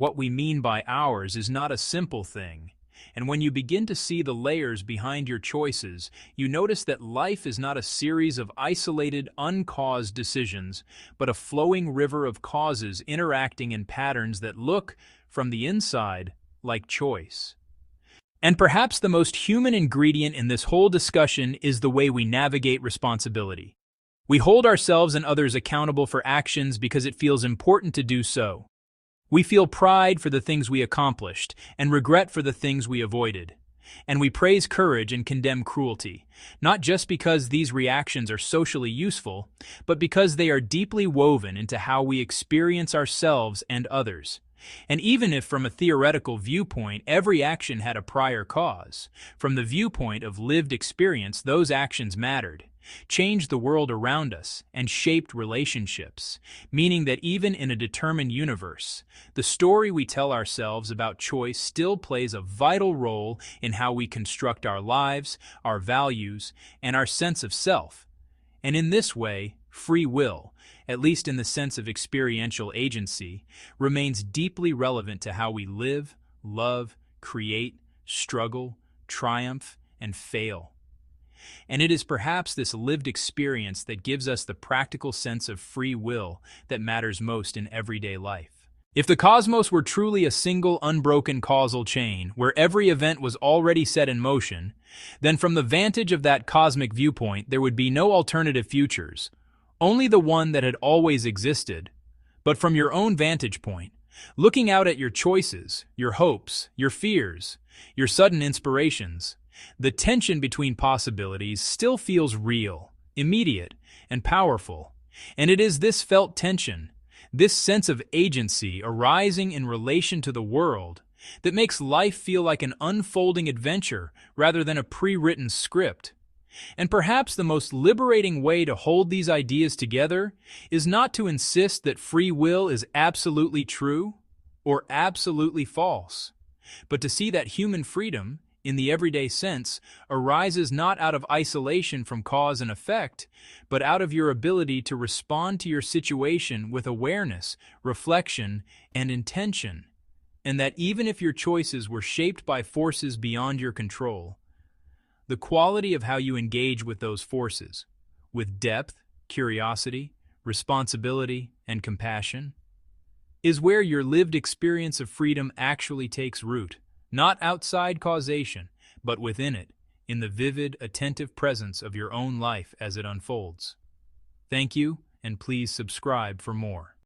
What we mean by ours is not a simple thing. And when you begin to see the layers behind your choices, you notice that life is not a series of isolated, uncaused decisions, but a flowing river of causes interacting in patterns that look, from the inside, like choice. And perhaps the most human ingredient in this whole discussion is the way we navigate responsibility. We hold ourselves and others accountable for actions because it feels important to do so. We feel pride for the things we accomplished and regret for the things we avoided. And we praise courage and condemn cruelty, not just because these reactions are socially useful, but because they are deeply woven into how we experience ourselves and others. And even if from a theoretical viewpoint every action had a prior cause, from the viewpoint of lived experience those actions mattered, changed the world around us, and shaped relationships, meaning that even in a determined universe, the story we tell ourselves about choice still plays a vital role in how we construct our lives, our values, and our sense of self. And in this way, free will, at least in the sense of experiential agency, remains deeply relevant to how we live, love, create, struggle, triumph, and fail. And it is perhaps this lived experience that gives us the practical sense of free will that matters most in everyday life. If the cosmos were truly a single unbroken causal chain, where every event was already set in motion, then from the vantage of that cosmic viewpoint there would be no alternative futures, only the one that had always existed. But from your own vantage point, looking out at your choices, your hopes, your fears, your sudden inspirations, the tension between possibilities still feels real, immediate, and powerful. And it is this felt tension, this sense of agency arising in relation to the world, that makes life feel like an unfolding adventure rather than a pre-written script. And perhaps the most liberating way to hold these ideas together is not to insist that free will is absolutely true or absolutely false, but to see that human freedom, in the everyday sense, arises not out of isolation from cause and effect, but out of your ability to respond to your situation with awareness, reflection, and intention, and that even if your choices were shaped by forces beyond your control, the quality of how you engage with those forces, with depth, curiosity, responsibility, and compassion, is where your lived experience of freedom actually takes root, not outside causation, but within it, in the vivid, attentive presence of your own life as it unfolds. Thank you, and please subscribe for more.